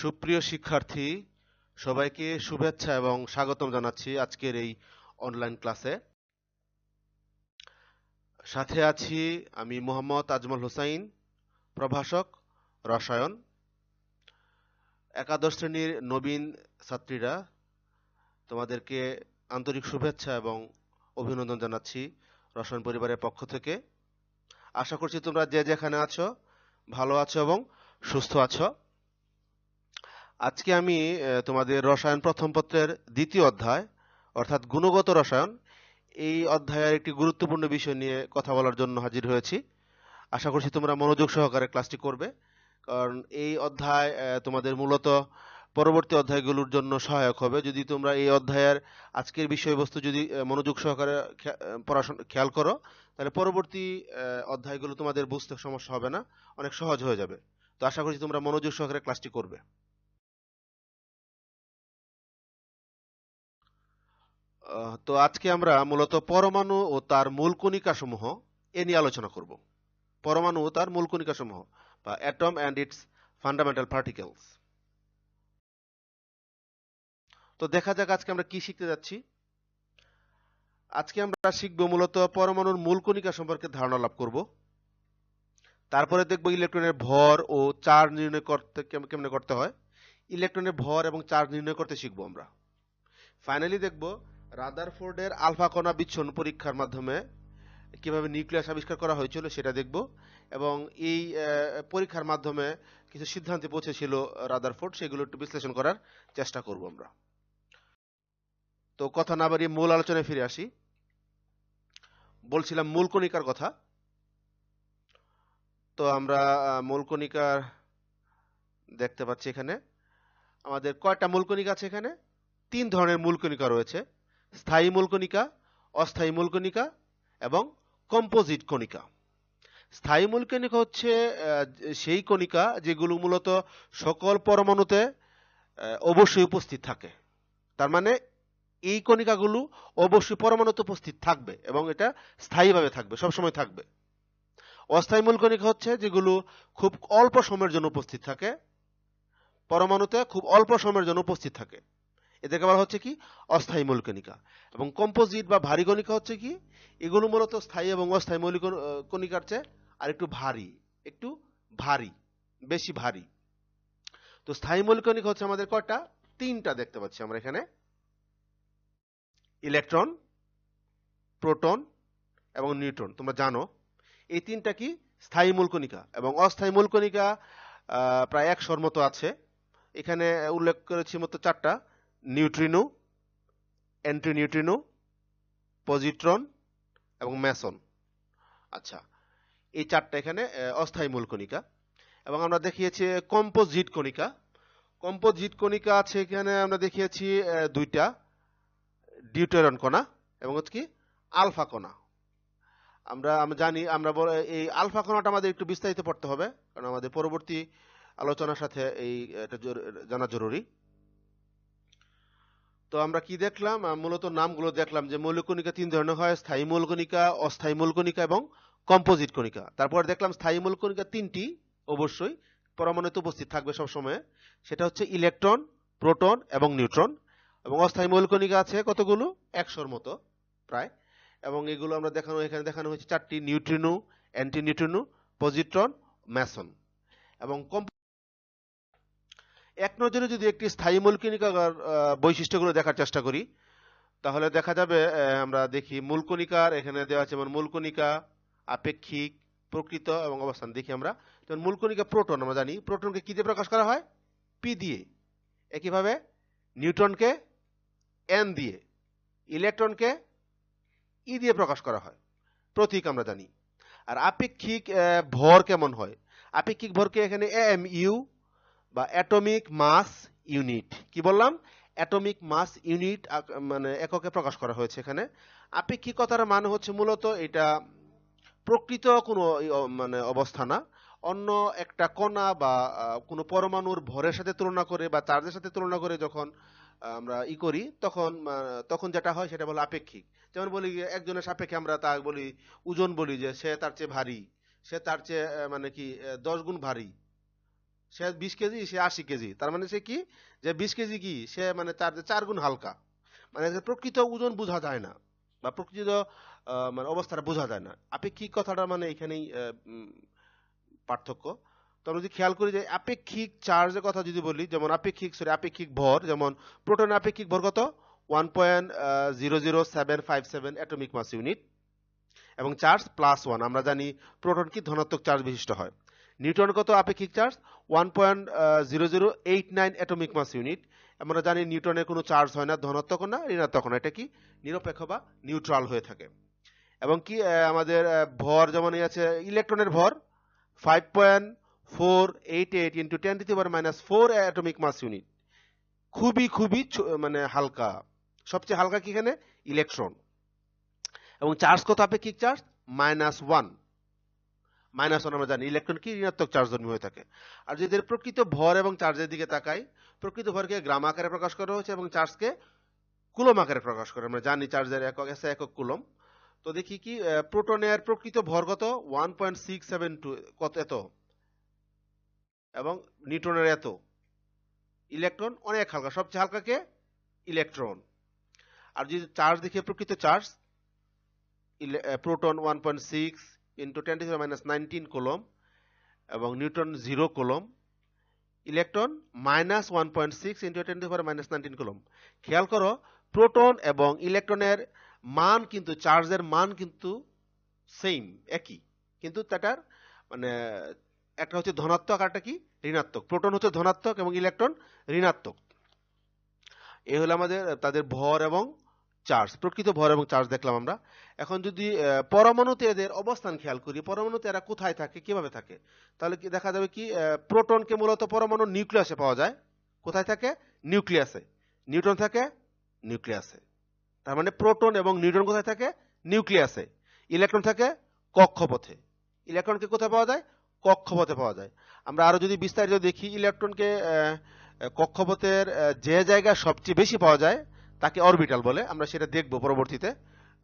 সুপ্রিয় শিক্ষার্থী, সবাইকে শুভেচ্ছা এবং স্বাগতম জানাচ্ছি আজকের এই অনলাইন ক্লাসে। সাথে আছি আমি মোহাম্মদ আজমল হোসাইন, প্রভাষক, রসায়ন। একাদশ শ্রেণীর নবীন ছাত্রীরা, তোমাদেরকে আন্তরিক শুভেচ্ছা এবং অভিনন্দন জানাচ্ছি রসায়ন পরিবারের পক্ষ থেকে। আশা করছি তোমরা যে যেখানে আছো ভালো আছো এবং সুস্থ আছো। আজকে আমি তোমাদের রসায়ন প্রথম পত্রের দ্বিতীয় অধ্যায় অর্থাৎ গুণগত রসায়ন এই অধ্যায়ের একটি গুরুত্বপূর্ণ বিষয় নিয়ে কথা বলার জন্য হাজির হয়েছি। আশা করছি তোমরা মনোযোগ সহকারে ক্লাসটি করবে, কারণ এই অধ্যায় তোমাদের মূলত পরবর্তী অধ্যায়গুলোর জন্য সহায়ক হবে। যদি তোমরা এই অধ্যায়ের আজকের বিষয়বস্তু যদি মনোযোগ সহকারে পড়াশোনা খেয়াল করো, তাহলে পরবর্তী অধ্যায়গুলো তোমাদের বুঝতে সমস্যা হবে না, অনেক সহজ হয়ে যাবে। তো আশা করছি তোমরা মনোযোগ সহকারে ক্লাসটি করবে। তো আজকে আমরা মূলত পরমাণু ও তার মূল কণিকা সমূহ এ নিয়ে আলোচনা করব। পরমাণু ও তার মূল কণিকা সমূহ বা atom and it's fundamental particles. তো দেখা যাক আজকে আমরা কি শিখতে যাচ্ছি। আজকে আমরা শিখব মূলত পরমাণুর মূল কণিকা সম্পর্কে ধারণা লাভ করব। তারপরে দেখব ইলেকট্রনের ভর ও চার্জ নির্ণয় করতে কেমনে করতে হয়। ইলেকট্রনের ভর এবং চার্জ নির্ণয় করতে শিখব আমরা। ফাইনালি দেখব রাদারফোর্ডের আলফা কণা বিচ্ছন্ন পরীক্ষার মাধ্যমে কিভাবে নিউক্লিয়াস আবিষ্কার করা হয়েছিল সেটা দেখব, এবং এই পরীক্ষার মাধ্যমে কিছু সিদ্ধান্তে পৌঁছেছিল রাদারফোর্ড, সেগুলো একটু বিশ্লেষণ করার চেষ্টা করব আমরা। তো কথা না বাড়িয়ে মূল আলোচনায় ফিরে আসি। বলছিলাম মূল কণিকার কথা। তো আমরা মূল কণিকার দেখতে পাচ্ছি এখানে আমাদের কয়টা মূল কণিকা আছে। এখানে 3 ধরনের মূল কণিকা রয়েছে: স্থায়ী মূল কণিকা, অস্থায়ী মূল কণিকা এবং কম্পোজিট কণিকা। স্থায়ী মূল কণিকা হচ্ছে সেই কণিকা যেগুলো মূলত সকল পরমাণুতে অবশ্যই উপস্থিত থাকে। তার মানে এই কণিকাগুলো অবশ্যই পরমাণুতে উপস্থিত থাকবে এবং এটা স্থায়ীভাবে থাকবে, সবসময় থাকবে। অস্থায়ী মূল কণিকা হচ্ছে যেগুলো খুব অল্প সময়ের জন্য উপস্থিত থাকে, পরমাণুতে খুব অল্প সময়ের জন্য উপস্থিত থাকে, এদেরকে বলা হচ্ছে কি অস্থায়ী মূল কণিকা। এবং কম্পোজিট বা ভারী কণিকা হচ্ছে কি, এগুলো মূলত স্থায়ী এবং অস্থায়ী মৌলিক কণিকার চেয়ে আর একটু ভারী, বেশি ভারী। তো স্থায়ী মৌলিক কণিকা হচ্ছে আমাদের কয়টা? 3টা দেখতে পাচ্ছি আমরা এখানে: ইলেকট্রন, প্রোটন এবং নিউট্রন। তোমরা জানো এই 3টা কি স্থায়ী মূল কণিকা। এবং অস্থায়ী মূল কণিকা প্রায় 100-র মতো আছে। এখানে উল্লেখ করেছি মতো 4টা: নিউট্রিনো, অ্যান্টিনিউট্রিনো, পজিট্রন এবং মেসন। আচ্ছা, এই 4টা এখানে অস্থায়ী মূল কণিকা। এবং আমরা দেখিয়েছি কম্পোজিট কণিকা। কম্পোজিট কণিকা আছে এখানে আমরা দেখিয়েছি 2টা: ডিউটেরন কণা এবং হচ্ছে কি আলফা কণা। আমরা জানি এই আলফা কণাটা আমাদের একটু বিস্তারিত পড়তে হবে, কারণ আমাদের পরবর্তী আলোচনার সাথে এটা জানা জরুরি। তো আমরা কি দেখলাম? মূলত নামগুলো দেখলাম যে মৌলিক কণিকা 3 ধরনের হয়: স্থায়ী মূল কণিকা, অস্থায়ী মূল কণিকা এবং কম্পোজিট কণিকা। তারপর দেখলাম স্থায়ী মূল কণিকা 3টি অবশ্যই পরমাণুতে উপস্থিত থাকবে সবসময়, সেটা হচ্ছে ইলেকট্রন, প্রোটন এবং নিউট্রন। এবং অস্থায়ী মৌল কণিকা আছে কতগুলো? 100-র মতো প্রায়। এবং এগুলো আমরা এখানে দেখানো হয়েছে 4টি: নিউট্রিনো, অ্যান্টিনিউট্রিনো, পজিট্রন, মেসন। এবং এক নজরে যদি একটি স্থায়ী মূল কণিকার বৈশিষ্ট্যগুলো দেখার চেষ্টা করি, তাহলে দেখা যাবে আমরা দেখি মূল কণিকার এখানে দেওয়া আছে যেমন মূল কণিকা, আপেক্ষিক, প্রকৃত এবং অবস্থান। দেখি আমরা যেমন মূল কণিকা প্রোটন, আমরা জানি প্রোটনকে কি দিয়ে প্রকাশ করা হয়? পি দিয়ে। একইভাবে নিউট্রনকে এন দিয়ে, ইলেকট্রনকে ই দিয়ে প্রকাশ করা হয়, প্রতীক আমরা জানি। আর আপেক্ষিক ভর কেমন হয়? আপেক্ষিক ভরকে এখানে এএমইউ বা অ্যাটমিক মাস ইউনিট, কি বললাম? অ্যাটমিক মাস ইউনিট মানে এককে প্রকাশ করা হয়েছে এখানে। আপেক্ষিকতার মানে হচ্ছে মূলত এটা প্রকৃত কোনো মানে অবস্থা না, অন্য একটা কণা বা কোনো পরমাণুর ভরের সাথে তুলনা করে বা চার্জের সাথে তুলনা করে যখন আমরা করি, তখন যেটা হয় সেটা বলে আপেক্ষিক। যেমন বলি একজনের সাপেক্ষে আমরা তা বলি ওজন, বলি যে সে তার চেয়ে ভারী, সে তার চেয়ে মানে কি 10 গুণ ভারী। সে 20 কেজি, সে 80 কেজি। তার মানে সে কি, যে 20 কেজি কি, সে মানে তার 4 গুণ হালকা। মানে যে প্রকৃত ওজন বোঝা যায় না, বা প্রকৃত মানে অবস্থাটা বোঝা যায় না। আপেক্ষিক কথাটা মানে এখানেই পার্থক্য। তো আমরা যদি খেয়াল করি যে আপেক্ষিক চার্জের কথা যদি বলি, যেমন আপেক্ষিক ভর, যেমন প্রোটনের আপেক্ষিক ভর কত, 1.00757 অ্যাটমিক মাস ইউনিট, এবং চার্জ +1। আমরা জানি প্রোটন কি ধনাত্মক চার্জ বিশিষ্ট হয়। নিউটন কত আপেক্ষিক চার্জ, 1.0089 অ্যাটমিক মাস ইউনিট। আমরা জানি নিউটনের কোনো চার্জ হয় না, ধনাত্মক না ঋণাত্মক না, এটা কি নিরপেক্ষ বা নিউট্রাল হয়ে থাকে। এবং কি আমাদের ভর যেমন আছে, ইলেকট্রনের ভর 5.488 ইন্টু 10⁻⁻4 অ্যাটমিক মাস ইউনিট। খুবই খুবই মানে হালকা। সবচেয়ে হালকা কি এখানে, ইলেকট্রন। এবং চার্জ কত আপেক্ষিক চার্জ, -1। -1 আমরা জানি ইলেকট্রন কি ঋণাত্মক চার্জ ধর্মী হয়ে থাকে। আর যদি এর প্রকৃত ভর এবং চার্জের দিকে তাকাই, প্রকৃত ভরকে গ্রাম আকারে প্রকাশ করা হয়েছে এবং চার্জকে কুলম আকারে প্রকাশ করে। আমরা জানি চার্জের একক এসে একক কুলম। তো দেখি কি প্রোটনের প্রকৃত ভর কত, 1.672 কত, এত, এবং নিউটনের এত। ইলেকট্রন অনেক হালকা, সবচেয়ে হালকা কে, ইলেকট্রন। আর যদি চার্জ দেখি, প্রকৃত চার্জ প্রোটন 1.6 ইন্টু 10⁻⁻19 কুলম, এবং Newton 0 coulomb. Electron -1.6 into 10⁻⁻19 coulomb. খেয়াল করো, প্রোটন এবং ইলেকট্রনের মান কিন্তু, চার্জের মান কিন্তু সেম, একই, কিন্তু তাটার মানে একটা হচ্ছে ধনাত্মক আর একটা কি ঋণাত্মক। প্রোটন হচ্ছে ধনাত্মক এবং ইলেকট্রন ঋণাত্মক। এই হলো আমাদের তাদের ভর এবং চার্জ, প্রকৃত ভর এবং চার্জ দেখলাম আমরা। এখন যদি পরমাণুতে এদের অবস্থান খেয়াল করি, পরমাণুতে এরা কোথায় থাকে, কিভাবে থাকে, তাহলে কি দেখা যাবে কি, প্রোটনকে মূলত পরমাণুর নিউক্লিয়াসে পাওয়া যায়। কোথায় থাকে, নিউক্লিয়াসে। নিউট্রন থাকে নিউক্লিয়াসে। তার মানে প্রোটন এবং নিউট্রন কোথায় থাকে, নিউক্লিয়াসে। ইলেকট্রন থাকে কক্ষপথে। ইলেকট্রনকে কোথায় পাওয়া যায়, কক্ষপথে পাওয়া যায়। আমরা আরো যদি বিস্তারিত দেখি, ইলেকট্রনকে কক্ষপথের যে জায়গায় সবচেয়ে বেশি পাওয়া যায় তাকে অরবিটাল বলে। আমরা সেটা দেখব পরবর্তীতে,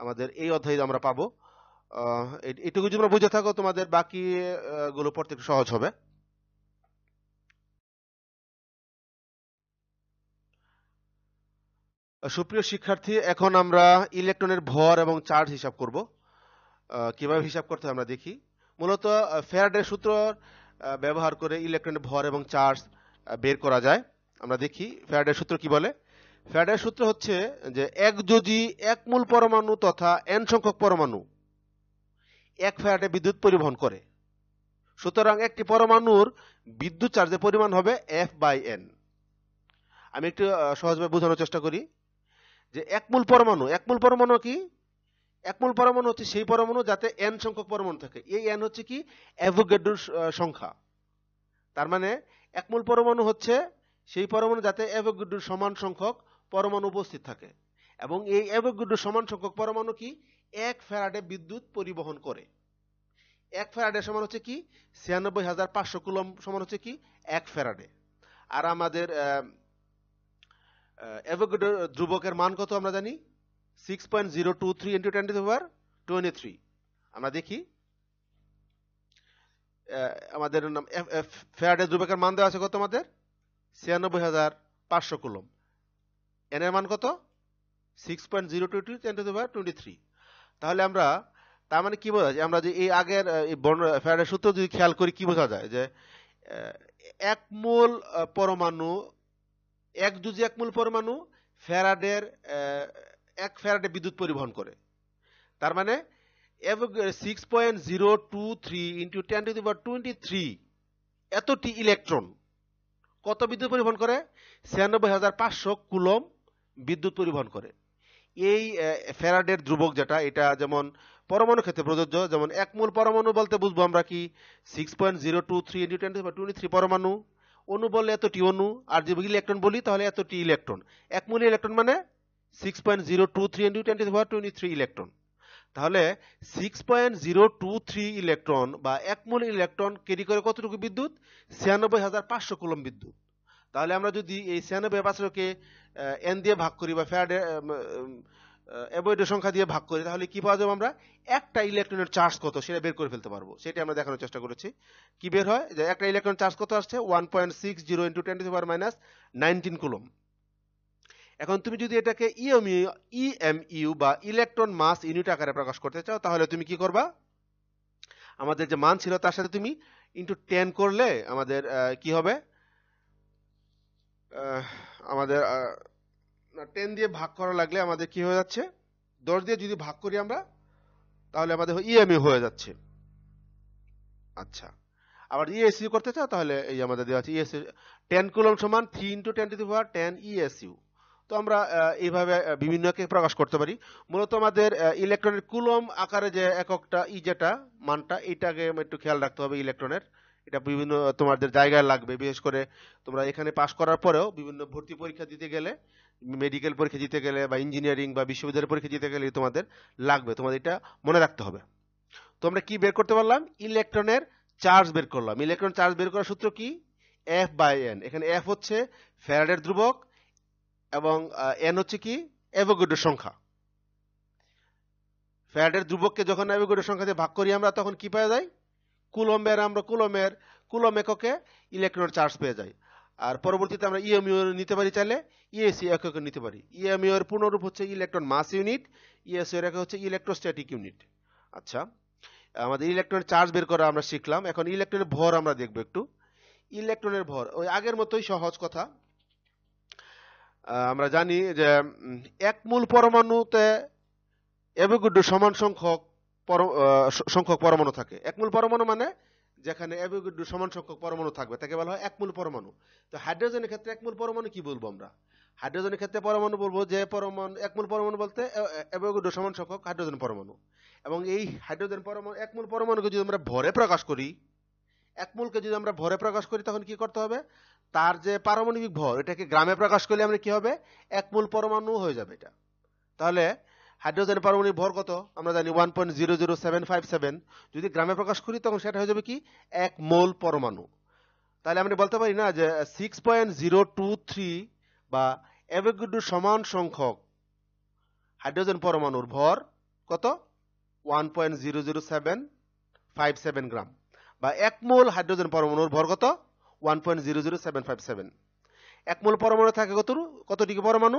আমাদের এই অধ্যায়ে আমরা পাবো। এটুকু যদি তোমরা বুঝে থাকো, তোমাদের বাকি গুলো পড়তে একটু সহজ হবে। সুপ্রিয় শিক্ষার্থী, এখন আমরা ইলেকট্রনের ভর এবং চার্জ হিসাব করব। কিভাবে হিসাব করতে হয় আমরা দেখি। মূলত ফ্যারাডের সূত্র ব্যবহার করে ইলেকট্রনের ভর এবং চার্জ বের করা যায়। আমরা দেখি ফ্যারাডের সূত্র কি বলে। ফ্যারাডের সূত্র হচ্ছে যে এক যদি এক মূল পরমাণু তথা n সংখ্যক পরমাণু 1 ফ্যারাডে বিদ্যুৎ পরিবহন করে, সুতরাং একটি পরমাণুর বিদ্যুৎ চার্জের পরিমাণ হবে F/n। আমি একটু সহজভাবে বোঝানোর চেষ্টা করি যে এক মূল পরমাণু কি, এক মূল পরমাণু হচ্ছে সেই পরমাণু যাতে n সংখ্যক পরমাণু থাকে। এই n হচ্ছে কি, অ্যাভোগাড্রোর সংখ্যা। তার মানে এক মূল পরমাণু হচ্ছে সেই পরমাণু যাতে অ্যাভোগাড্রোর সমান সংখ্যক পরমাণু উপস্থিত থাকে, এবং এই অ্যাভোগাড্রোর সমান সংখ্যক পরমাণু কি 1 ফ্যারাডে বিদ্যুৎ পরিবহন করে। 1 ফ্যারাডে সমান হচ্ছে কি 96,500 কুলম, সমান হচ্ছে কি 1 ফ্যারাডে। আর আমাদের অ্যাভোগাড্রো ধ্রুবকের মান কত আমরা জানি, 6.023 ইন্টু 10⁻23। আমরা দেখি আমাদের ফ্যারাডে ধ্রুবকের মান দেওয়া আছে কত, আমাদের 96,500 কুলম। এন এর মান কত, 6.022 10⁻23। তাহলে আমরা, তার মানে কি বোঝা যায়, আমরা যে এই আগের ফ্যারাডের সূত্র যদি খেয়াল করি, কি বোঝা যায় যে এক মূল পরমাণু, এক জুজি এক মূল পরমাণু ফ্যারাডের 1 ফ্যারাডে বিদ্যুৎ পরিবহন করে। তার মানে 6.023 ইন্টু 10⁻23 এতটি ইলেকট্রন কত বিদ্যুৎ পরিবহন করে, 96,500 কুলম বিদ্যুৎ পরিবহন করে। এই ফ্যারাডের ধ্রুবক যেটা, এটা যেমন পরমাণু ক্ষেত্রে প্রযোজ্য। যেমন এক মূল পরমাণু বলতে বুঝবো আমরা কি 6.023 ইন্টু 10⁻23 পরমাণু। অণু বললে এতটি অণু, আর যদি ইলেকট্রন বলি তাহলে এতটি ইলেকট্রন। এক মূল ইলেকট্রন মানে 6.023 ইন্টু 10⁻23 ইলেকট্রন। তাহলে 6.023 ইলেকট্রন বা এক মূল ইলেকট্রন ক্যারি করে কতটুকু বিদ্যুৎ, 96,500 কুলম বিদ্যুৎ। তাহলে আমরা যদি এই 96,500 কে n দিয়ে ভাগ করি, বা ফ্যারাডে অ্যাভয়েডের সংখ্যা দিয়ে ভাগ করি, তাহলে কি পাওয়া যাবে? আমরা একটা ইলেকট্রনের চার্জ কত সেটা বের করে ফেলতে পারবো। সেটা আমরা দেখানোর চেষ্টা করেছি। কি বের হয় যে একটা ইলেকট্রন চার্জ কত আসছে? 1.60 ইন্টু 10⁻⁹ কুলম। এখন তুমি যদি এটাকে ইএমইউ বা ইলেকট্রন মাস ইউনিট আকারে প্রকাশ করতে চাও, তাহলে তুমি কি করবা? আমাদের যে মান ছিল তার সাথে তুমি ইন্টু 10 করলে আমাদের কি হবে? আমাদের 10 দিয়ে ভাগ করা লাগলে আমাদের কি হয়ে যাচ্ছে? 10 দিয়ে যদি ভাগ করি আমরা, তাহলে আমাদের ইএমইউ হয়ে যাচ্ছে। আচ্ছা, আবার ইএসইউ করতে চাও, তাহলে এই আমাদের দেওয়া আছে ইএসইউ 10 কুলম সমান 3 ইন্টু 10⁻10 ইএসইউ। তো আমরা এইভাবে বিভিন্নকে প্রকাশ করতে পারি। মূলত আমাদের ইলেকট্রনের কুলম আকারে যে এককটা যেটা মানটা, এটাকে একটু খেয়াল রাখতে হবে ইলেকট্রনের। এটা বিভিন্ন তোমাদের জায়গায় লাগবে, বিশেষ করে তোমরা এখানে পাশ করার পরেও বিভিন্ন ভর্তি পরীক্ষা দিতে গেলে, মেডিকেল পরীক্ষা দিতে গেলে বা ইঞ্জিনিয়ারিং বা বিশ্ববিদ্যালয় পরীক্ষা দিতে গেলে তোমাদের লাগবে, তোমাদের এটা মনে রাখতে হবে। তো আমরা কি বের করতে পারলাম? ইলেকট্রনের চার্জ বের করলাম। ইলেকট্রন চার্জ বের করার সূত্র কি? F/n। এখানে F হচ্ছে ফ্যারাডের ধ্রুবক এবং n হচ্ছে কি? অ্যাভোগাড্রোর সংখ্যা। ফ্যারাডের ধ্রুবককে যখন অ্যাভোগাড্রোর সংখ্যা দিয়ে ভাগ করি আমরা, তখন কি পাওয়া যায়? আমরা কুলম এককে ইলেকট্রনের চার্জ পেয়ে যাই। আর পরবর্তীতে আমরা ইএমইউ নিতে পারি, চাইলে ইএসি এককে নিতে পারি। ইএমইউ এর পূর্ণরূপ হচ্ছে ইলেকট্রন মাস ইউনিট, ইএসই এর একক হচ্ছে ইলেকট্রোস্ট্যাটিক ইউনিট। আচ্ছা, আমাদের ইলেকট্রনের চার্জ বের করা আমরা শিখলাম। এখন ইলেকট্রনের ভর আমরা দেখব একটু। ইলেকট্রনের ভর ওই আগের মতোই সহজ কথা। আমরা জানি যে এক মূল পরমাণুতে অ্যাভোগাড্রো সমান সংখ্যক পরমাণু থাকে। এক মূল পরমাণু মানে যেখানে অ্যাভোগাড্রো সমান সংখ্যক পরমাণু থাকবে তাকে বলা হয় এক মূল পরমাণু। তো হাইড্রোজেনের ক্ষেত্রে এক মূল পরমাণু কি বলবো আমরা? হাইড্রোজেনের ক্ষেত্রে পরমাণু বলবো যে পরমাণু এক মূল পরমাণু বলতে অ্যাভোগাড্রো সমান সংখ্যক হাইড্রোজেন পরমাণু। এবং এই হাইড্রোজেন পরমাণু এক মূল পরমাণুকে যদি আমরা ভরে প্রকাশ করি, এক মূলকে যদি আমরা ভরে প্রকাশ করি, তখন কি করতে হবে? তার যে পারমাণবিক ভর, এটাকে গ্রামে প্রকাশ করলে আমরা কি হবে? এক মূল পরমাণু হয়ে যাবে এটা। তাহলে হাইড্রোজেন পারমাণবিক ভর কত? আমরা জানি 1.00757। যদি গ্রামে প্রকাশ করি তখন সেটা হয়ে যাবে কি? এক মোল পরমাণু। তাহলে আমরা বলতে পারি না যে 6.023 বা অ্যাভোগাড্রো সমান সংখ্যক হাইড্রোজেন পরমাণুর ভর কত? 1.00757 গ্রাম। বা এক মোল হাইড্রোজেন পরমাণুর ভর কত? 1.00757। এক মোল পরমাণু থাকে কতটি পরমাণু?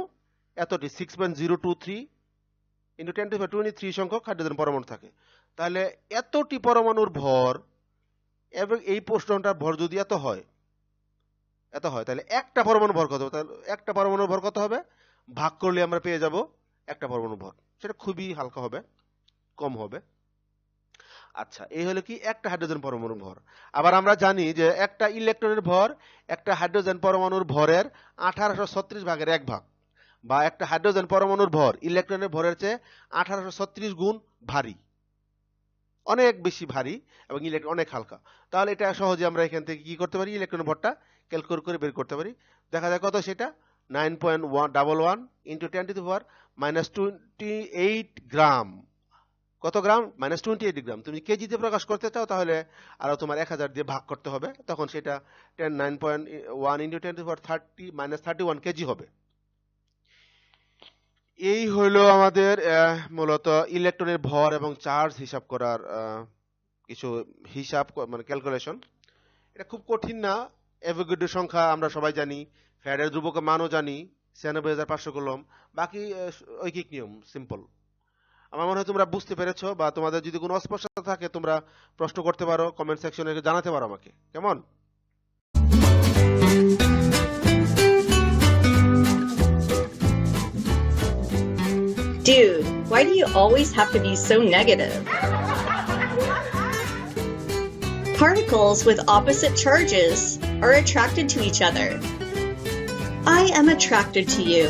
এতটি, 6.023 ইন্টু 10⁻23 সংখ্যক হাইড্রোজেন পরমাণু থাকে। তাহলে এতটি পরমাণুর ভর এবং এই প্রশ্নটার ভর যদি এত হয়, তাহলে একটা পরমাণু ভর কত? তাহলে একটা পরমাণুর ভর কত হবে? ভাগ করলে আমরা পেয়ে যাব একটা পরমাণু ভর। সেটা খুবই হালকা হবে, কম হবে। আচ্ছা, এই হলো কি একটা হাইড্রোজেন পরমাণুর ভর। আবার আমরা জানি যে একটা ইলেকট্রনের ভর একটা হাইড্রোজেন পরমাণুর ভরের 1836 ভাগের 1 ভাগ। বা একটা হাইড্রোজেন পরমাণুর ভর ইলেকট্রনের ভরের চেয়ে 1836 গুণ ভারী, অনেক বেশি ভারী, এবং ইলেকট্রন অনেক হালকা। তাহলে এটা সহজে আমরা এখান থেকে কি করতে পারি? ইলেকট্রনের ভরটা ক্যালকুলেট করে বের করতে পারি। দেখা যায় কত সেটা? 9.11 ইন্টু 10⁻⁻28 গ্রাম। কত গ্রাম? -28 গ্রাম। তুমি কেজিতে প্রকাশ করতে চাও, তাহলে আরো তোমার 1000 দিয়ে ভাগ করতে হবে, তখন সেটা 9.1 ইন্টু 10⁻30 - 31 কেজি হবে। এই হলো আমাদের মূলত ইলেকট্রনের ভর এবং চার্জ হিসাব করার কিছু হিসাব, মানে ক্যালকুলেশন। এটা খুব কঠিন না। অ্যাভোগাড্রো সংখ্যা আমরা সবাই জানি, ফ্যারাডের ধ্রুবকের মানও জানি, 96,500 কুলম। বাকি ঐকিক নিয়ম সিম্পল। আমার মনে হয় তোমরা বুঝতে পেরেছো, বা তোমাদের যদি কোনো অস্পষ্টতা থাকে তোমরা প্রশ্ন করতে পারো, কমেন্ট সেকশনে জানাতে পারো আমাকে, কেমন? Dude, why do you always have to be so negative? Particles with opposite charges are attracted to each other. I am attracted to you.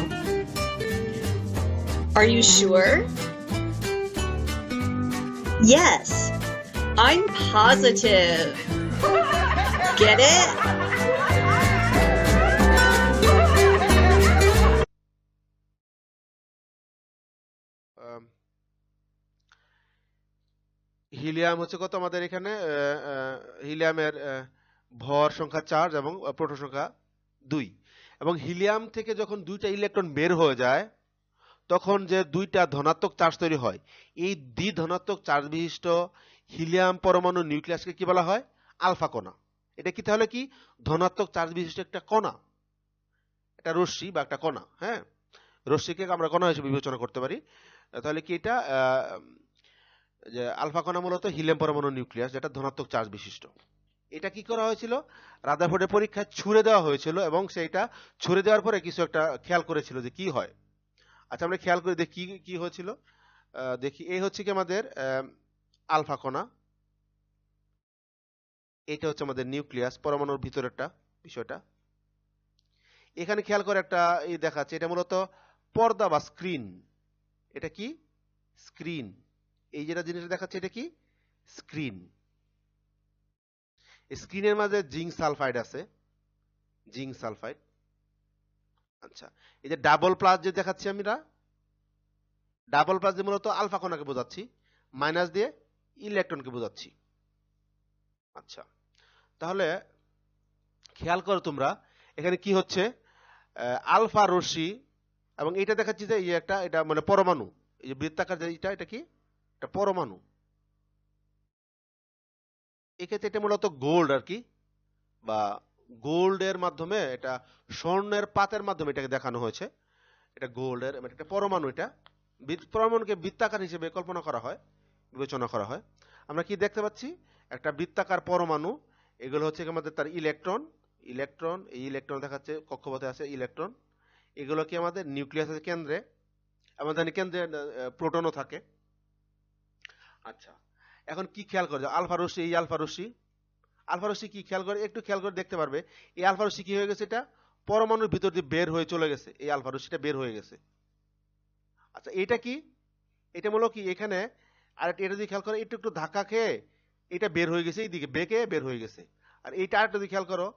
Are you sure? Yes, I'm positive. Get it? Helium হচ্ছে কত আমাদের এখানে? হিলিয়ামের ভর সংখ্যা 4 এবং proton সংখ্যা 2। এবং helium থেকে যখন দুইটা ইলেকট্রন বের হয়ে যায়, তখন যে দুইটা ধনাত্মক চার্জ তৈরি হয়, এই দ্বিধনাত্মক চার্জ বিশিষ্ট হিলিয়াম পরমাণু নিউক্লিয়াসকে কি বলা হয়? আলফা কণা। এটা কি তাহলে কি ধনাত্মক চার্জ বিশিষ্ট একটা কণা, একটা রশ্মি বা একটা কণা। হ্যাঁ, রশ্মিকে আমরা কণা হিসেবে বিবেচনা করতে পারি। তাহলে কি এটা যে আলফা কণা মূলত হিলিয়াম পরমাণু নিউক্লিয়াস, যেটা ধনাত্মক চার্জ বিশিষ্ট। এটা কি করা হয়েছিল? রাদারফোর্ডের পরীক্ষায় ছুড়ে দেওয়া হয়েছিল এবং সেইটা ছুড়ে দেওয়ার পরে কিছু একটা খেয়াল করেছিল যে কি হয়। আচ্ছা, আমরা খেয়াল করে দেখি কি হয়েছিল। দেখি, এই হচ্ছে কি আমাদের আলফা কণা, এটা হচ্ছে আমাদের নিউক্লিয়াস, পরমাণুর ভিতরেরটা বিষয়টা। এখানে খেয়াল করে একটা এই দেখাচ্ছে, এটা মূলত পর্দা বা স্ক্রিন। এটা কি? স্ক্রিন। এই যেটা জিনিসটা দেখাচ্ছে এটা কি? স্ক্রিন। স্ক্রিনের মাঝে জিঙ্ক সালফাইড আছে, জিঙ্ক সালফাইড। আচ্ছা, এই যে ডাবল প্লাস যে দেখাচ্ছি আমরা, ডাবল প্লাস দিয়ে মূলত আলফা কণাকে বোঝাচ্ছি, মাইনাস দিয়ে ইলেকট্রনকে বোঝাচ্ছি। আচ্ছা, তাহলে খেয়াল করো তোমরা, এখানে কি হচ্ছে? আলফা রশ্মি, এবং এটা দেখাচ্ছি যে এই একটা, এটা মানে পরমাণু। এই যে বৃত্তাকার যে এটা কি? এটা পরমাণু। এক্ষেত্রে এটা মূলত গোল্ড আর কি, বা গোল্ডের মাধ্যমে, এটা স্বর্ণের পাতের মাধ্যমে এটাকে দেখানো হয়েছে। এটা গোল্ডের একটা পরমাণু। এটা পরমাণুকে বৃত্তাকার হিসেবে কল্পনা করা হয়, বিবেচনা করা হয়। আমরা কি দেখতে পাচ্ছি? একটা বৃত্তাকার পরমাণু। এগুলো হচ্ছে আমাদের তার ইলেকট্রন। ইলেকট্রন, এই ইলেকট্রন দেখাচ্ছে কক্ষপথে আছে ইলেকট্রন। এগুলো কি আমাদের নিউক্লিয়াসের কেন্দ্রে, আমাদের কেন্দ্রে প্রোটনও থাকে। আচ্ছা, এখন কি খেয়াল করে? আলফা রশ্মি, এই আলফা রশ্মি, আলফা রশ্মি কি খেয়াল করে, একটু খেয়াল করে দেখতে পারবে। এই আলফা রশ্মি কি হয়ে গেছে? এটা পরমাণুর ভিতর দিয়ে বের হয়ে চলে গেছে, এই আলফা রশ্মিটা বের হয়ে গেছে। আচ্ছা, এটা কি? এটা মূলত কি এখানে, আর এটা যদি খেয়াল করো, একটু একটু ধাক্কা খেয়ে এটা বের হয়ে গেছে, এইদিকে বেঁকে বের হয়ে গেছে। আর এইটা আরেকটা যদি খেয়াল করো,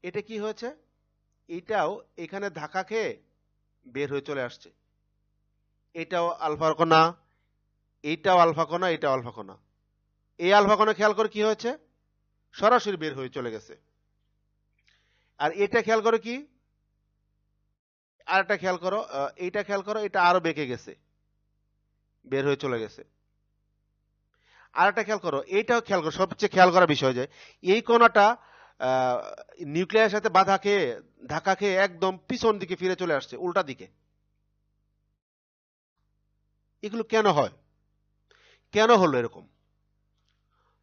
এটা কি হয়েছে? এটাও এখানে ধাক্কা খেয়ে বের হয়ে চলে আসছে। এটাও আলফা কণা, এইটাও আলফা কণা, এটাও আলফা কণা। এই আলফা কণা খেয়াল করে কি হয়েছে? সরাসরি বের হয়ে চলে গেছে। আর এটা খেয়াল করো কি, আর একটা খেয়াল করো, এইটা খেয়াল করো, এটা আরো বেঁকে গেছে, বের হয়ে চলে গেছে। আর একটা খেয়াল করো, এইটাও খেয়াল করো, সবচেয়ে খেয়াল করার বিষয় যে এই কণাটা নিউক্লিয়াসের সাথে বাধা খেয়ে, ধাক্কা খেয়ে একদম পিছন দিকে ফিরে চলে আসছে, উল্টা দিকে। এগুলো কেন হয়? কেন হলো এরকম?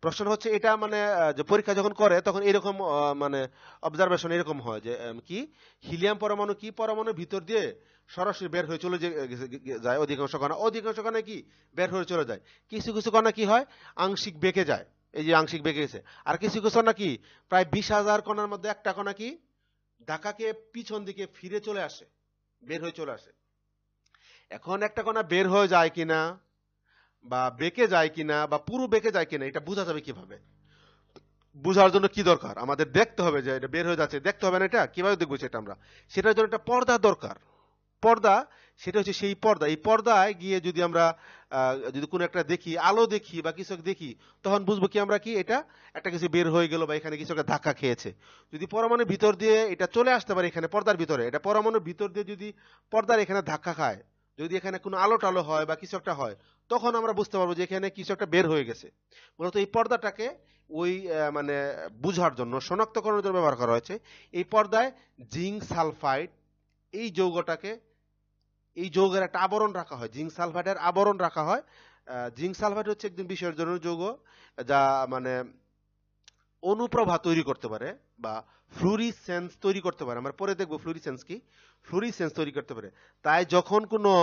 প্রশ্ন হচ্ছে এটা মানে যে পরীক্ষা যখন করে তখন এরকম মানে অবজারভেশন এরকম হয় যে কি হিলিয়াম পরমাণু কি পরমাণুর ভিতর দিয়ে সরাসরি বের হয়ে চলে যায়। অধিকাংশ কণা কি বের হয়ে চলে যায়। কিছু কিছু কণা কি হয়? আংশিক বেঁকে যায়। এই যে আংশিক বেঁকে গেছে। আর কিছু কিছু কণা কি প্রায় 20,000 কণার মধ্যে একটা কণা কি ধাক্কাকে পিছন দিকে ফিরে চলে আসে, বের হয়ে চলে আসে। এখন একটা কণা বের হয়ে যায় কিনা বা বেঁকে যায় কিনা বা পুরো বেঁকে যায় কিনা এটা বোঝা যাবে কিভাবে? বোঝার জন্য কি দরকার? আমাদের দেখতে হবে যে এটা বের হয়ে যাচ্ছে, দেখতে হবে না? এটা কিভাবে দেখবো সেটা আমরা? সেটার জন্য একটা পর্দা দরকার। পর্দা, সেটা হচ্ছে সেই পর্দা। এই পর্দায় গিয়ে যদি আমরা যদি কোনো একটা দেখি, আলো দেখি বা কিছু দেখি, তখন বুঝবো কি আমরা কি এটা একটা কিছু বের হয়ে গেল বা এখানে কিছু একটা ধাক্কা খেয়েছে। যদি পরমাণুর ভিতর দিয়ে এটা চলে আসতে পারে, এখানে পর্দার ভিতরে, এটা পরমাণুর ভিতর দিয়ে যদি পর্দার এখানে ধাক্কা খায়, যদি এখানে কোনো আলো টালো হয় বা কিছু একটা হয়, তখন আমরা বুঝতে পারবো যে এখানে কিছু একটা বের হয়ে গেছে। মূলত এই পর্দাটাকে ওই মানে বুঝার জন্য, শনাক্তকরণের জন্য ব্যবহার করা হয়েছে। এই পর্দায় জিঙ্ক সালফাইড, এই যৌগটাকে, এই যৌগের একটা আবরণ রাখা হয়, জিঙ্ক সালফাইডের আবরণ রাখা হয়। জিঙ্ক সালফাইড হচ্ছে একদম বিশেষ ধরনের যৌগ, যা মানে অনুপ্রভা তৈরি করতে পারে বা ফ্লুরিসেন্স তৈরি করতে পারে। আমরা পরে দেখবো ফ্লুরিসেন্স কি, ফ্লুরিসেন্স তৈরি করতে পারে। তাই যখন কোনো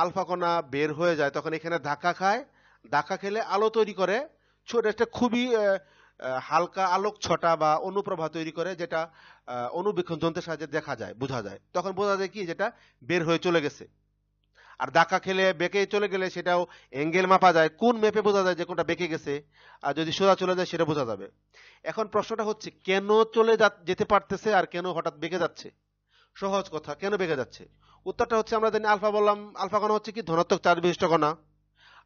আলফা কণা বের হয়ে যায় তখন এখানে ধাক্কা খায়, ধাক্কা খেলে আলো তৈরি করে, ছোট একটা খুবই হালকা আলোক ছটা বা অনুপ্রভা তৈরি করে, যেটা অনুবীক্ষণ যন্ত্রের সাহায্যে দেখা যায়, বোঝা যায়। তখন বোঝা যায় কি যেটা বের হয়ে চলে গেছে। আর ধাক্কা খেলে বেঁকে চলে গেলে সেটাও অ্যাঙ্গেল মাপা যায়, কোন মেপে বোঝা যায় যে কোনটা বেঁকে গেছে। আর যদি সোজা চলে যায় সেটা বোঝা যাবে। এখন প্রশ্নটা হচ্ছে কেন চলে যেতে পারতেছে আর কেন হঠাৎ বেঁকে যাচ্ছে? সহজ কথা, কেন বেঁকে যাচ্ছে? উত্তরটা হচ্ছে আমরা জানি আলফা বললাম, আলফা কণা হচ্ছে কি ধনাত্মক চার্জ বিশিষ্ট কণা,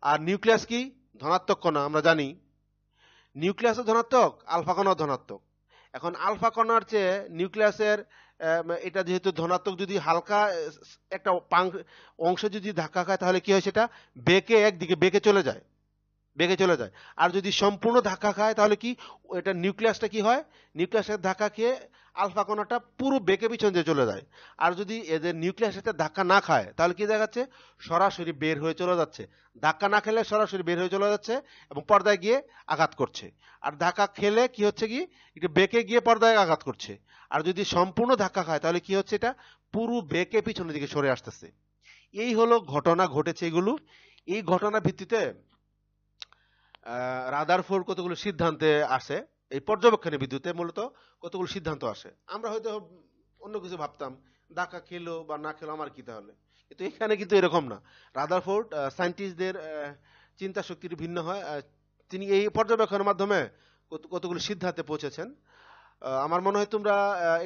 আর নিউক্লিয়াস কি ধনাত্মক কণা। আমরা জানি নিউক্লিয়াসও ধনাত্মক, আলফা কণাও ধনাত্মক। এখন আলফা কণার চেয়ে নিউক্লিয়াসের এটা যেহেতু ধনাত্মক, যদি হালকা একটা অংশ যদি ধাক্কা খায় তাহলে কি হয়, সেটা বেঁকে একদিকে বেঁকে চলে যায়, বেঁকে চলে যায়। আর যদি সম্পূর্ণ ধাক্কা খায় তাহলে কি, এটা নিউক্লিয়াসটা কি হয়, নিউক্লিয়াসের ধাক্কা খেয়ে আলফা কণাটা পুরো বেঁকে পিছন দিয়ে চলে যায়। আর যদি এদের নিউক্লিয়াসের সাথে ধাক্কা না খায় তাহলে কি দেখাচ্ছে, সরাসরি বের হয়ে চলে যাচ্ছে। ধাক্কা না খেলে সরাসরি বের হয়ে চলে যাচ্ছে এবং পর্দায় গিয়ে আঘাত করছে। আর ধাক্কা খেলে কি হচ্ছে, কি একটু বেঁকে গিয়ে পর্দায় আঘাত করছে। আর যদি সম্পূর্ণ ধাক্কা খায় তাহলে কি হচ্ছে, এটা পুরো বেঁকে পিছনের দিকে সরে আসতেছে। এই হলো ঘটনা ঘটেছে এগুলো। এই ঘটনার ভিত্তিতে রাদারফোর্ড কতগুলো সিদ্ধান্তে আসে, এই পর্যবেক্ষণের বিদ্যুতে মূলত কতগুলো সিদ্ধান্ত আসে। আমরা হয়তো অন্য কিছু ভাবতাম, ধাক্কা খেলো বা না খেলো আমার কি তাহলে, কিন্তু এখানে কিন্তু এরকম না। রাদারফোর্ড সায়েন্টিস্টদের চিন্তা শক্তির ভিন্ন হয়। তিনি এই পর্যবেক্ষণের মাধ্যমে কতগুলো সিদ্ধান্তে পৌঁছেছেন। আমার মনে হয় তোমরা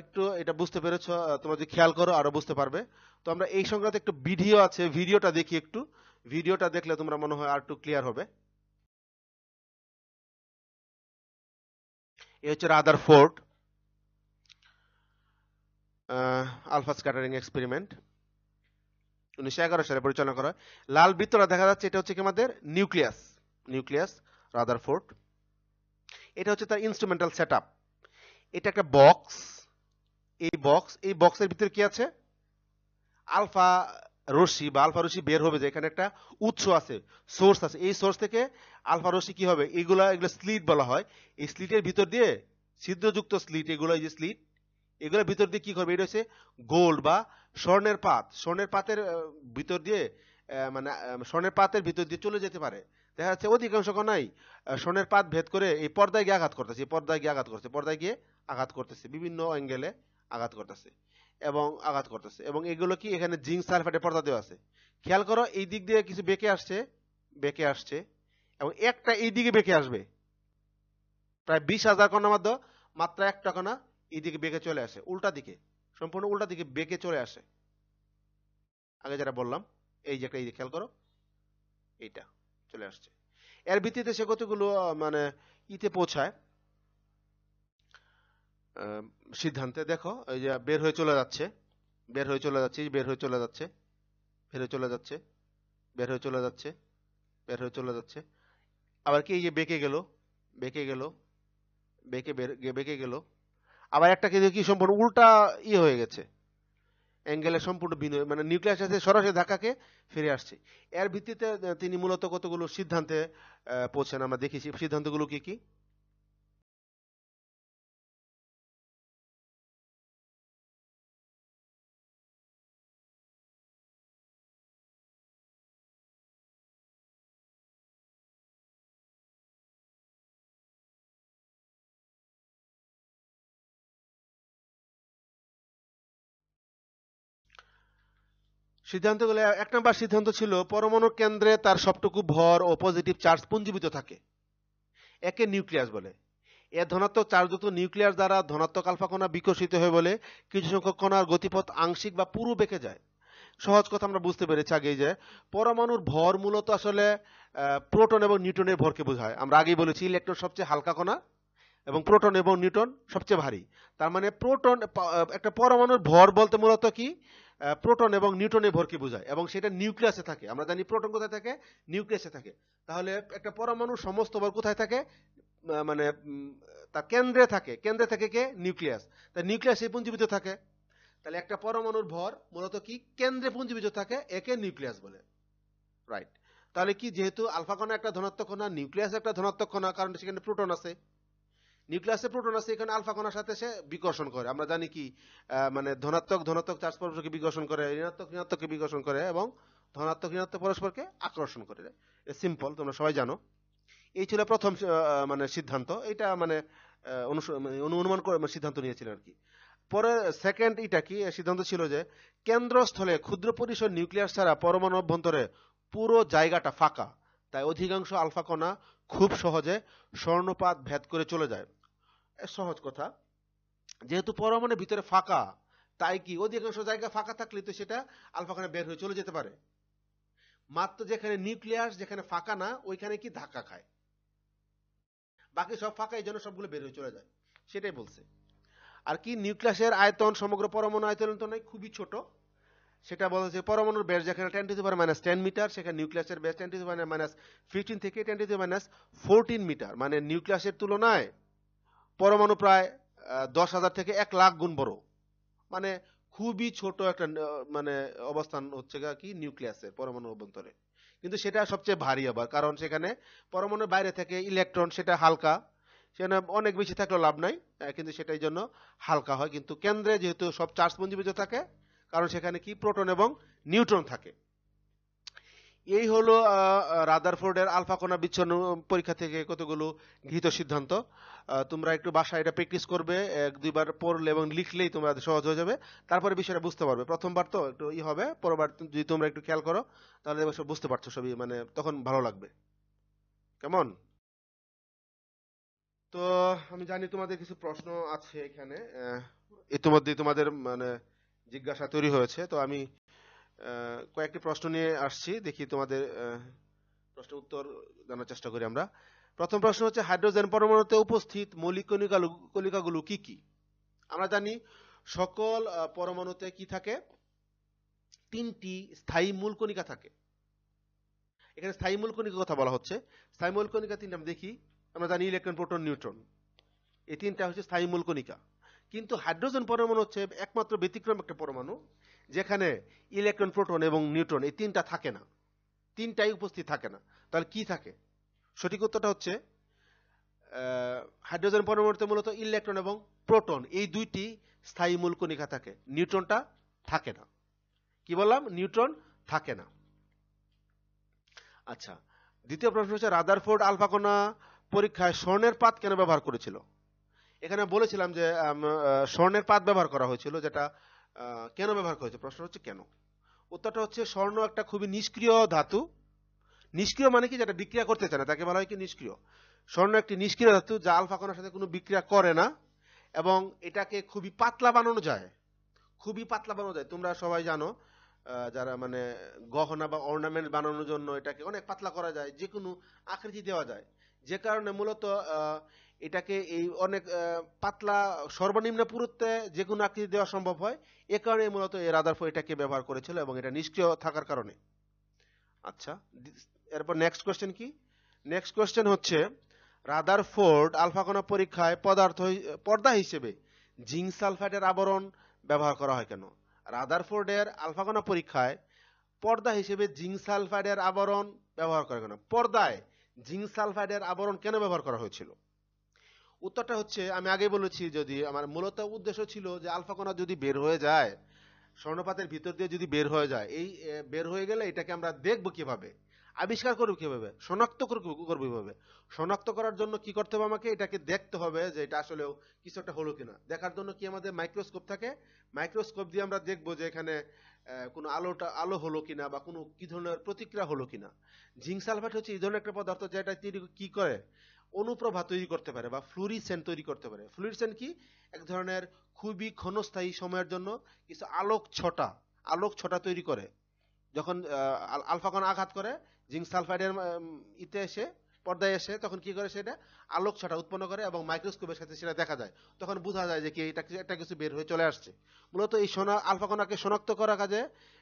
একটু এটা বুঝতে পেরেছ, তোমরা যদি খেয়াল করো আরো বুঝতে পারবে। তো আমরা এই সংক্রান্ত একটু ভিডিও আছে, ভিডিওটা দেখি একটু। ভিডিওটা দেখলে তোমরা মনে হয় আর একটু ক্লিয়ার হবে। এ হচ্ছে রাদারফোর্ড আলফা স্ক্যাটারিং এক্সপেরিমেন্ট, 1911 সালে পরিচালনা করা হয়। লাল বৃত্তটা দেখা যাচ্ছে, এটা হচ্ছে কি আমাদের নিউক্লিয়াস, নিউক্লিয়াস রাদারফোর্ড। এটা হচ্ছে তার ইনস্ট্রুমেন্টাল সেটআপ। এটা একটা বক্স, এই বক্সের ভিতরে কি আছে, আলফা রশ্মি বা আলফা রশ্মি বের হবে, যে এখানে একটা উৎস আছে, সোর্স আছে। এই সোর্স থেকে আলফা রশ্মি কি হবে, এগুলো স্লিট বলা হয়। এই স্লিটের ভিতর দিয়ে, ছিদ্রযুক্ত স্লিট, এগুলো এই যে স্লিট, এগুলোর ভিতর দিয়ে কি করবে, এটা হচ্ছে গোল্ড বা স্বর্ণের পাত। স্বর্ণের পাতের ভিতর দিয়ে মানে স্বর্ণের পাতের ভিতর দিয়ে চলে যেতে পারে। দেখা যাচ্ছে অধিকাংশ কণাই স্বর্ণের পাত ভেদ করে এই পর্দায় গিয়ে আঘাত করতেছে, পর্দায় গিয়ে আঘাত করছে, পর্দায় গিয়ে আঘাত করতেছে, বিভিন্ন অ্যাঙ্গেলে আঘাত করতেছে এবং আঘাত করতেছে। এবং এগুলো কি, এখানে জিঙ্ক সালফেটের পর্দা দেওয়া আছে। খেয়াল করো, এই দিক দিয়ে কিছু বেঁকে আসছে, বেঁকে আসছে, এবং একটা এই দিকে বেঁকে আসবে। প্রায় 20,000 কণার মধ্যে মাত্র একটা কণা এইদিকে বেঁকে চলে আসে, উল্টা দিকে, সম্পূর্ণ উল্টা দিকে বেঁকে চলে আসে। আগে যেটা বললাম, এই যে একটা, এই খেয়াল করো, এইটা চলে আসছে। এর ভিত্তিতে সে কতগুলো মানে ইতে পৌঁছায়, সিদ্ধান্তে। দেখো, এই যে বের হয়ে চলে যাচ্ছে, বের হয়ে চলে যাচ্ছে, বের হয়ে চলে যাচ্ছে, বের হয়ে চলে যাচ্ছে, বের হয়ে চলে যাচ্ছে, বের হয়ে চলে যাচ্ছে। আবার কি, এই যে বেঁকে গেল, বেঁকে গেল, বেঁকে গেল। আবার একটা কি সম্পূর্ণ উল্টা হয়ে গেছে, অ্যাঙ্গেলে সম্পূর্ণ ভিন্ন, মানে নিউক্লিয়াসের সাথে সরাসরি ধাক্কাকে ফিরে আসছে। এর ভিত্তিতে তিনি মূলত কতগুলো সিদ্ধান্তে পৌঁছেন, আমরা দেখেছি। সিদ্ধান্তগুলো কি কি? সিদ্ধান্তগুলো, 1 নম্বর সিদ্ধান্ত ছিল, পরমাণুর কেন্দ্রে তার সবটুকু ভর ও পজিটিভ চার্জ পুঞ্জীভূত থাকে, একে নিউক্লিয়াস বলে। এর ধনাত্মক চার্জযুক্ত নিউক্লিয়াস দ্বারা ধনাত্মক আলফা কণা বিকশিত হয় বলে কিছু সংখ্যক কণার গতিপথ আংশিক বা পুরো বেঁকে যায়। সহজ কথা আমরা বুঝতে পেরেছি আগেই, যে পরমাণুর ভর মূলত আসলে প্রোটন এবং নিউটনের ভরকে বোঝায়। আমরা আগেই বলেছি, ইলেকট্রন সবচেয়ে হালকা কণা এবং প্রোটন এবং নিউটন সবচেয়ে ভারী। তার মানে প্রোটন, একটা পরমাণুর ভর বলতে মূলত কি, প্রোটন এবং নিউটনের ভরকে বোঝায়, এবং সেটা নিউক্লিয়াসে থাকে। আমরা জানি প্রোটন কোথায় থাকে, নিউক্লিয়াসে থাকে। তাহলে একটা পরমাণুর সমস্ত ভর কোথায় থাকে, মানে তার কেন্দ্রে থাকে। কেন্দ্রে থাকে কে, নিউক্লিয়াস। তাই নিউক্লিয়াসে পুঞ্জীভূত থাকে। তাহলে একটা পরমাণুর ভর মূলত কি, কেন্দ্রে পুঞ্জীভূত থাকে, একে নিউক্লিয়াস বলে। রাইট। তাহলে কি, যেহেতু আলফা কণা একটা ধনাত্মক কণা, নিউক্লিয়াস একটা ধনাত্মক কণা, কারণ সেখানে প্রোটন আছে, নিউক্লিয়াসে প্রোটন আছে, এখানে আলফা কণার সাথে সে বিকর্ষণ করে। আমরা জানি কি, মানে ধনাত্মক ধনাত্মক চার্জ পরস্পরকে বিকর্ষণ করে, ঋণাত্মক ঋণাত্মককে বিকর্ষণ করে, এবং ধনাত্মক ঋণাত্মক পরস্পরকে আকর্ষণ করে। সিম্পল, তোমরা সবাই জানো। এই ছিল প্রথম মানে সিদ্ধান্ত। এটা মানে অনুমান করে সিদ্ধান্ত নিয়েছিলেন আর কি। পরে সেকেন্ড এটা কি সিদ্ধান্ত ছিল, যে কেন্দ্রস্থলে ক্ষুদ্র পরিসর নিউক্লিয়াস ছাড়া পরমাণু অভ্যন্তরে পুরো জায়গাটা ফাঁকা, তাই অধিকাংশ আলফা কণা খুব সহজে স্বর্ণপাত ভেদ করে চলে যায়। সহজ কথা, যেহেতু পরমাণুর ভিতরে ফাঁকা, তাই কি অধিকাংশ জায়গা ফাঁকা থাকলে তো সেটা আলফা কণা বের হয়ে চলে যেতে পারে। মাত্র যেখানে নিউক্লিয়াস, যেখানে ফাঁকা না, ওইখানে কি ধাক্কা খায়, বাকি সব ফাঁকা, এই জন্য সবগুলো বের হয়ে চলে যায়, সেটাই বলছে। আর কি নিউক্লিয়াসের আয়তন সমগ্র পরমাণু আয়তনের তুলনায় খুবই ছোট। সেটা বলা হচ্ছে পরমাণুর ব্যাস যেখানে 10⁻⁻10 মিটার, সেখানে নিউক্লিয়াসের ব্যাস 10⁻⁻15 থেকে 10⁻14 মিটার। মানে নিউক্লিয়াসের তুলনায় পরমাণু প্রায় 10,000 থেকে 1,00,000 গুণ বড়। মানে খুবই ছোট একটা মানে অবস্থান হচ্ছে কি নিউক্লিয়াসের পরমাণুর অভ্যন্তরে। কিন্তু সেটা সবচেয়ে ভারী আবার, কারণ সেখানে পরমাণুর বাইরে থেকে ইলেকট্রন সেটা হালকা, সেখানে অনেক বেশি থাকলেও লাভ নাই, কিন্তু সেটাই জন্য হালকা হয়। কিন্তু কেন্দ্রে যেহেতু সব চার্জ পুঞ্জীবিত থাকে, কারণ সেখানে কি প্রোটন এবং নিউট্রন থাকে। এই হলো রাদারফোর্ডের আলফা কণা বিচ্ছন্ন পরীক্ষা থেকে কতগুলো গৃহীত সিদ্ধান্ত। তোমরা একটু বাসায় এটা প্র্যাকটিস করবে, 1-2 বার পড়লে এবং লিখলেই তোমরা সহজ হয়ে যাবে, তারপরে বিষয়টা বুঝতে পারবে। প্রথমবার তো একটু হবে, পরবার যদি তোমরা একটু খেয়াল করো তাহলে সব বুঝতে পারছো সবই, মানে তখন ভালো লাগবে। কেমন? তো আমি জানি তোমাদের কিছু প্রশ্ন আছে এখানে, ইতিমধ্যে তোমাদের মানে জিজ্ঞাসা তৈরি হয়েছে। তো আমি কয়েকটি প্রশ্ন নিয়ে আসছি, দেখি তোমাদের প্রশ্নের উত্তর জানার চেষ্টা করি আমরা। প্রথম প্রশ্ন হচ্ছে, হাইড্রোজেন পরমাণুতে উপস্থিত মৌলিক কণিকাগুলো কি কি? আমরা জানি সকল পরমাণুতে কি থাকে, 3টি স্থায়ী মূল কণিকা থাকে। এখানে স্থায়ী মূল কণিকার কথা বলা হচ্ছে। স্থায়ী মূল কণিকা 3টা আমরা দেখি, আমরা জানি ইলেকট্রন, প্রোটন, নিউট্রন, এই 3টা হচ্ছে স্থায়ী মূল কণিকা। কিন্তু হাইড্রোজেন পরমাণু হচ্ছে একমাত্র ব্যতিক্রম একটা পরমাণু যেখানে ইলেকট্রন, প্রোটন এবং নিউট্রন এই 3টা থাকে না, 3টাই উপস্থিত থাকে না। তাহলে কি থাকে? সঠিক উত্তরটা হচ্ছে হাইড্রোজেন পরমাণুতে মূলত ইলেকট্রন এবং প্রোটন এই 2টি স্থায়ী মূল কণিকা থাকে, নিউট্রনটা থাকে না। কি বললাম? নিউট্রন থাকে না। আচ্ছা, দ্বিতীয় প্রশ্ন হচ্ছে, রাদারফোর্ড আলফা কণা পরীক্ষায় স্বর্ণের পাত কেন ব্যবহার করেছিল? এখানে বলেছিলাম যে স্বর্ণের পাত ব্যবহার করা হয়েছিল, যেটা কেন ব্যবহার করেছে, প্রশ্ন হচ্ছে কেন। উত্তরটা হচ্ছে, স্বর্ণ একটা খুবই নিষ্ক্রিয় ধাতু। নিষ্ক্রিয় মানে কি, যেটা বিক্রিয়া করতে চায় না তাকে বলা হয় কি নিষ্ক্রিয়। স্বর্ণ একটি নিষ্ক্রিয় ধাতু যা আলফা কণার সাথে কোনো বিক্রিয়া করে না, এবং এটাকে খুবই পাতলা বানানো যায়, খুবই পাতলা বানানো যায়। তোমরা সবাই জানো, যারা মানে গহনা বা অর্নামেন্ট বানানোর জন্য এটাকে অনেক পাতলা করা যায়, যে কোনো আকৃতি দেওয়া যায়, যে কারণে মূলত এটাকে এই অনেক পাতলা সর্বনিম্ন পুরুত্বে যে কোনো আকৃতি দেওয়া সম্ভব হয়। এ কারণে মূলত এই রাদারফোর্ড এটাকে ব্যবহার করেছিল, এবং এটা নিষ্ক্রিয় থাকার কারণে। আচ্ছা, এরপর নেক্সট কোশ্চেন কি? নেক্সট কোশ্চেন হচ্ছে, রাদারফোর্ড আলফা কণা পরীক্ষায় পর্দা হিসেবে জিঙ্ক সালফাইডের আবরণ ব্যবহার করা হয় কেন? রাদারফোর্ডের আলফা কণা পরীক্ষায় পর্দা হিসেবে জিঙ্ক সালফাইডের আবরণ ব্যবহার করা কেন? পর্দায় জিঙ্ক সালফাইডের আবরণ কেন ব্যবহার করা হয়েছিল? উত্তরটা হচ্ছে, আমি আগে বলেছি, যদি আমার মূলত উদ্দেশ্য ছিল যে আলফা কণা যদি বের হয়ে যায়, স্বর্ণপাতের ভিতর দিয়ে যদি বের হয়ে যায়, এই বের হয়ে গেলে এটাকে আমরা দেখবো কিভাবে, আবিষ্কার করবো কিভাবে, শনাক্ত করবো কিভাবে? শনাক্ত করার জন্য কি করতে হবে? আমাকে এটাকে দেখতে হবে যে এটা আসলেও কিছু একটা হলো কিনা। দেখার জন্য কি আমাদের মাইক্রোস্কোপ থাকে, মাইক্রোস্কোপ দিয়ে আমরা দেখবো যে এখানে কোনো আলো হলো কিনা, বা কোনো কি ধরনের প্রতিক্রিয়া হলো কিনা। জিঙ্ক সালফাইড হচ্ছে এই ধরনের একটা পদার্থ যেটা কি করে, অনুপ্রভা তৈরি করতে পারে বা ফ্লুরিসেন্ট তৈরি করতে পারে। ফ্লুরিসেন্ট কি? এক ধরনের খুবই ক্ষণস্থায়ী সময়ের জন্য কিছু আলোক ছটা তৈরি করে। যখন আলফা কণা আঘাত করে জিঙ্ক সালফাইডের ইতে এসে, পর্দায় এসে, তখন কি করে, সেটা আলোক ছটা উৎপন্ন করে, এবং মাইক্রোস্কোপের সাথে সেটা দেখা যায়। তখন বোঝা যায় যে কি এটা কিছু বের হয়ে চলে আসছে। মূলত এই আলফা কণাকে শনাক্ত করার কাজে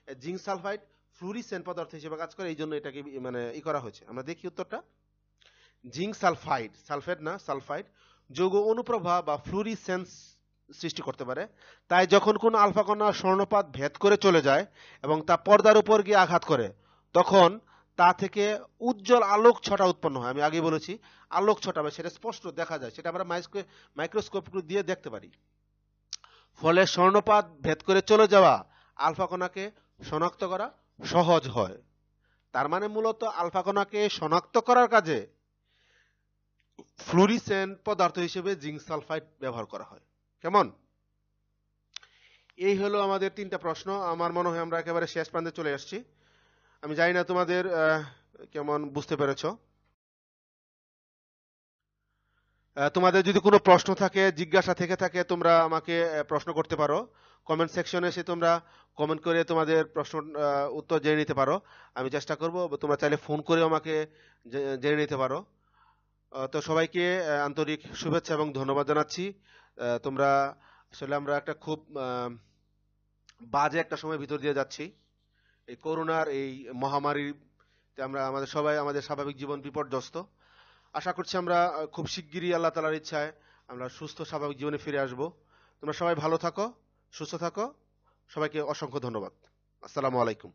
জিঙ্ক সালফাইড ফ্লুরিসেন্ট পদার্থ হিসেবে কাজ করে, এই জন্য এটাকে মানে করা হয়েছে। আমরা দেখি উত্তরটা। জিঙ্ক সালফাইড, সালফেট না, সালফাইড যৌগ অনুপ্রভা বা ফ্লুরিসেন্স সৃষ্টি করতে পারে। তাই যখন কোন আলফা কণা স্বর্ণপাত ভেদ করে চলে যায় এবং তা পর্দার উপর গিয়ে আঘাত করে, তখন তা থেকে উজ্জ্বল আলোক ছটা উৎপন্ন হয়। আমি আগে বলেছি আলোক ছটা, সেটা স্পষ্ট দেখা যায়, সেটা আমরা মাইক্রোস্কোপ দিয়ে দেখতে পারি। ফলে স্বর্ণপাত ভেদ করে চলে যাওয়া আলফা কণাকে শনাক্ত করা সহজ হয়। তার মানে মূলত আলফা কণাকে শনাক্ত করার কাজে ফ্লুরিসেন্ট পদার্থ হিসেবে জিঙ্ক সালফাইড ব্যবহার করা হয়। কেমন? এই হলো আমাদের 3টা প্রশ্ন। আমার মনে হয় আমরা একেবারে শেষ প্রান্তে চলে আসছি। আমি জানি না তোমাদের কেমন বুঝতে পেরেছ। তোমাদের যদি কোনো প্রশ্ন থাকে, জিজ্ঞাসা থেকে থাকে, তোমরা আমাকে প্রশ্ন করতে পারো। কমেন্ট সেকশনে এসে তোমরা কমেন্ট করে তোমাদের প্রশ্ন উত্তর জেনে নিতে পারো। আমি চেষ্টা করব, তোমরা চাইলে ফোন করে আমাকে জেনে নিতে পারো। তো সবাইকে আন্তরিক শুভেচ্ছা এবং ধন্যবাদ জানাচ্ছি। তোমরা আসলে আমরা একটা খুব বাজে একটা সময় ভিতর দিয়ে যাচ্ছি। এই করোনার এই মহামারীতে আমরা আমাদের স্বাভাবিক জীবন বিপর্যস্ত। আশা করছি আমরা খুব শিগগিরই আল্লাহ তাআলার ইচ্ছায় আমরা সুস্থ স্বাভাবিক জীবনে ফিরে আসব। তোমরা সবাই ভালো থাকো, সুস্থ থাকো। সবাইকে অসংখ্য ধন্যবাদ। আসসালামু আলাইকুম।